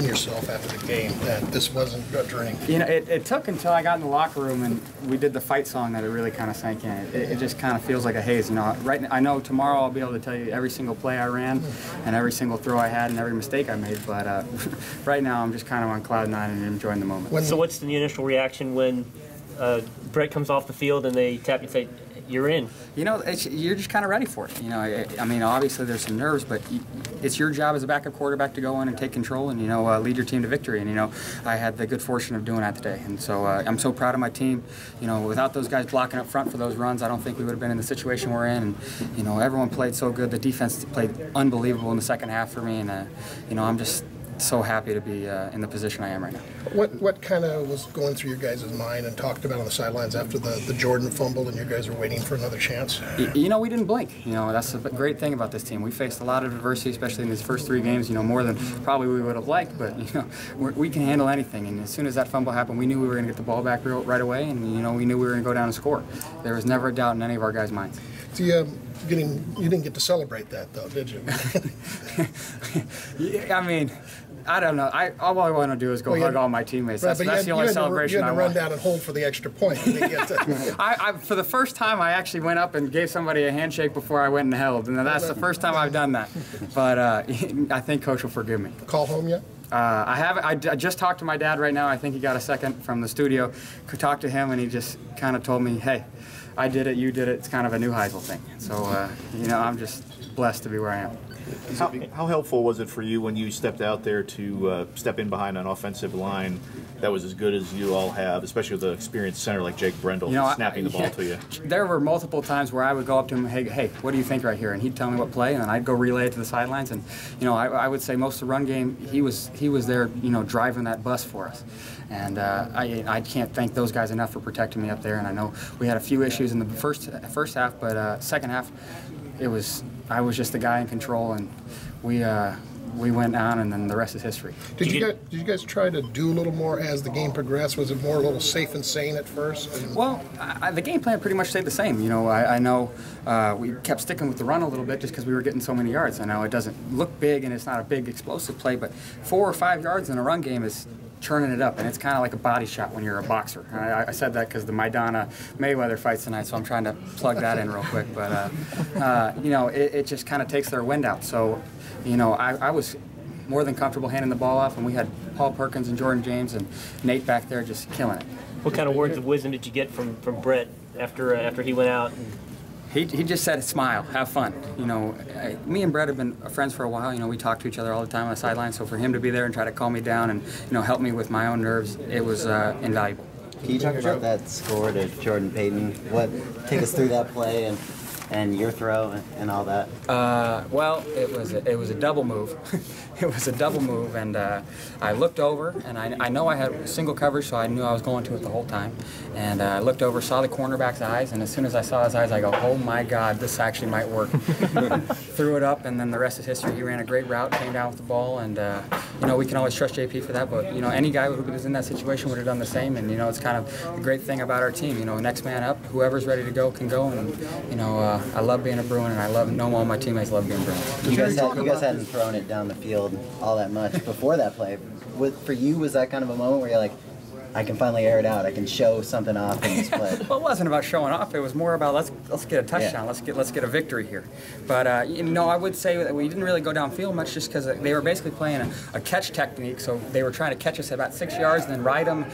yourself after the game that this wasn't a dream? You know, it took until I got in the locker room and we did the fight song that it really kind of sank in. It just kind of feels like a haze. You know, I know tomorrow I'll be able to tell you every single play I ran and every single throw I had and every mistake I made, but right now I'm just kind of on cloud nine and enjoying the moment. So what's the initial reaction when Brett comes off the field and they tap you and say, you're in? You know, you're just kind of ready for it. You know, I mean, obviously there's some nerves, but it's your job as a backup quarterback to go in and take control and, you know, lead your team to victory. And, you know, I had the good fortune of doing that today. And so I'm so proud of my team. You know, without those guys blocking up front for those runs, I don't think we would have been in the situation we're in. And, you know, everyone played so good. The defense played unbelievable in the second half for me. And, you know, I'm just so happy to be in the position I am right now. What kind of was going through your guys' mind and talked about on the sidelines after the Jordan fumble and you guys were waiting for another chance? You know, we didn't blink. You know, that's the great thing about this team. We faced a lot of adversity, especially in these first 3 games, you know, more than probably we would have liked, but, you know, we can handle anything. And as soon as that fumble happened, we knew we were going to get the ball back right away, and, you know, we knew we were going to go down and score. There was never a doubt in any of our guys' minds. You didn't get to celebrate that, though, did you? Yeah, I mean, I don't know. All I want to do is go hug all my teammates. That's the only celebration I want. You had to run down and hold for the extra point. For the first time, I actually went up and gave somebody a handshake before I went and held, and that's the first time I've done that. But I think Coach will forgive me. Call home yet? I haven't. I just talked to my dad right now. I think he got a second from the studio. Could talk to him, and he just kind of told me, hey, I did it, you did it. It's kind of a Neuheisel thing. So, you know, I'm just blessed to be where I am. How helpful was it for you when you stepped out there to step in behind an offensive line that was as good as you all have, especially with an experienced center like Jake Brendel, you know, snapping the ball to you? There were multiple times where I would go up to him, hey, what do you think right here? And he'd tell me what play, and then I'd go relay it to the sidelines. And, you know, I would say most of the run game, he was there, you know, driving that bus for us. And I can't thank those guys enough for protecting me up there. And I know we had a few issues in the first half, but second half, I was just the guy in control, and we went on, and then the rest is history. Did you guys try to do a little more as the game progressed? Was it more a little safe and sane at first? Well, the game plan pretty much stayed the same. You know, I know we kept sticking with the run a little bit just because we were getting so many yards. I know it doesn't look big, and it's not a big explosive play, but 4 or 5 yards in a run game is churning it up, and it's kind of like a body shot when you're a boxer. I said that because the Maidana Mayweather fights tonight, so I'm trying to plug that in real quick. But you know, it just kind of takes their wind out. So, you know, I was more than comfortable handing the ball off, and we had Paul Perkins and Jordan James and Nate back there just killing it. What kind of words of wisdom did you get from Brett after he went out? He just said, smile, have fun. You know, me and Brett have been friends for a while. You know, we talk to each other all the time on the sideline. So for him to be there and try to calm me down and, you know, help me with my own nerves, it was invaluable. Can you talk about that score to Jordan Payton? Take us through that play and your throw and all that? Well, it was a double move. It was a double move, and I looked over, and I know I had single coverage, so I knew I was going to it the whole time. And I looked over, saw the cornerback's eyes, and as soon as I saw his eyes, I go, oh my God, this actually might work. Threw it up, and then the rest is history. He ran a great route, came down with the ball, and you know, we can always trust JP for that, but you know, any guy who was in that situation would have done the same. And you know, it's kind of the great thing about our team. You know, next man up, whoever's ready to go can go, and you know, I love being a Bruin, and I know all my teammates love being Bruins. You guys hadn't thrown it down the field all that much before that play. For you, was that kind of a moment where you're like, I can finally air it out. I can show something off in this play. Well, it wasn't about showing off. It was more about let's get a touchdown. Yeah. Let's get a victory here. But you know, I would say that we didn't really go downfield much just because they were basically playing a catch technique. So they were trying to catch us at about 6 yards and then ride them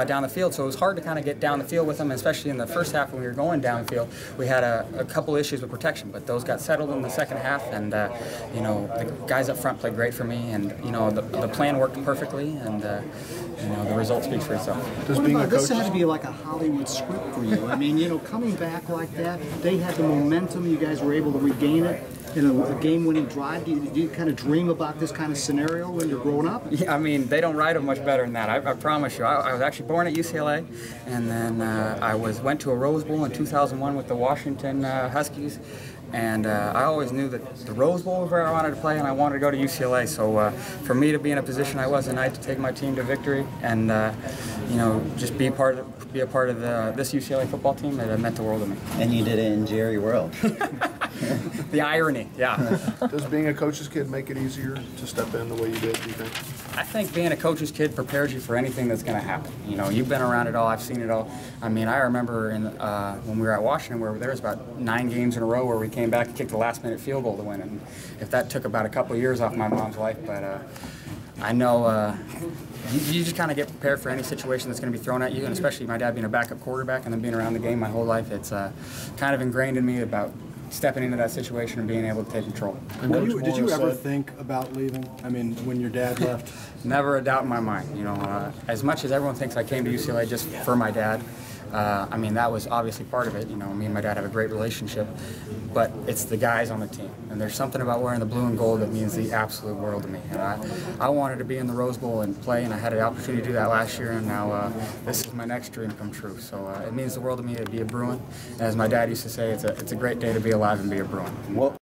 down the field. So it was hard to kind of get down the field with them, especially in the first half when we were going downfield. We had a couple issues with protection, but those got settled in the second half. And you know, the guys up front played great for me, and you know, the plan worked perfectly, and you know, the result speaks for itself. This had to be like a Hollywood script for you. I mean, you know, coming back like that, they had the momentum. You guys were able to regain it in a game-winning drive. Do you kind of dream about this kind of scenario when you're growing up? Yeah, I mean, they don't write them much better than that. I promise you. I was actually born at UCLA, and then I went to a Rose Bowl in 2001 with the Washington Huskies. And I always knew that the Rose Bowl was where I wanted to play, and I wanted to go to UCLA. So for me to be in a position I was tonight to take my team to victory, and you know, just be a part of this UCLA football team, that meant the world to me. And you did it in Jerry World. The irony, yeah. Does being a coach's kid make it easier to step in the way you did, do you think? I think being a coach's kid prepares you for anything that's going to happen. You know, you've been around it all. I've seen it all. I mean, I remember when we were at Washington, where there was about 9 games in a row where we came back and kicked a last-minute field goal to win. And if that took about a couple of years off my mom's life, but I know you just kind of get prepared for any situation that's going to be thrown at you, and especially my dad being a backup quarterback and then being around the game my whole life, it's kind of ingrained in me about stepping into that situation and being able to take control. Did you ever think about leaving? I mean, when your dad left? Never a doubt in my mind. You know, as much as everyone thinks I came to UCLA just for my dad, I mean, that was obviously part of it. You know, me and my dad have a great relationship, but it's the guys on the team. And there's something about wearing the blue and gold that means the absolute world to me. And I wanted to be in the Rose Bowl and play, and I had the opportunity to do that last year, and now this is my next dream come true. So it means the world to me to be a Bruin. And as my dad used to say, it's a great day to be alive and be a Bruin. What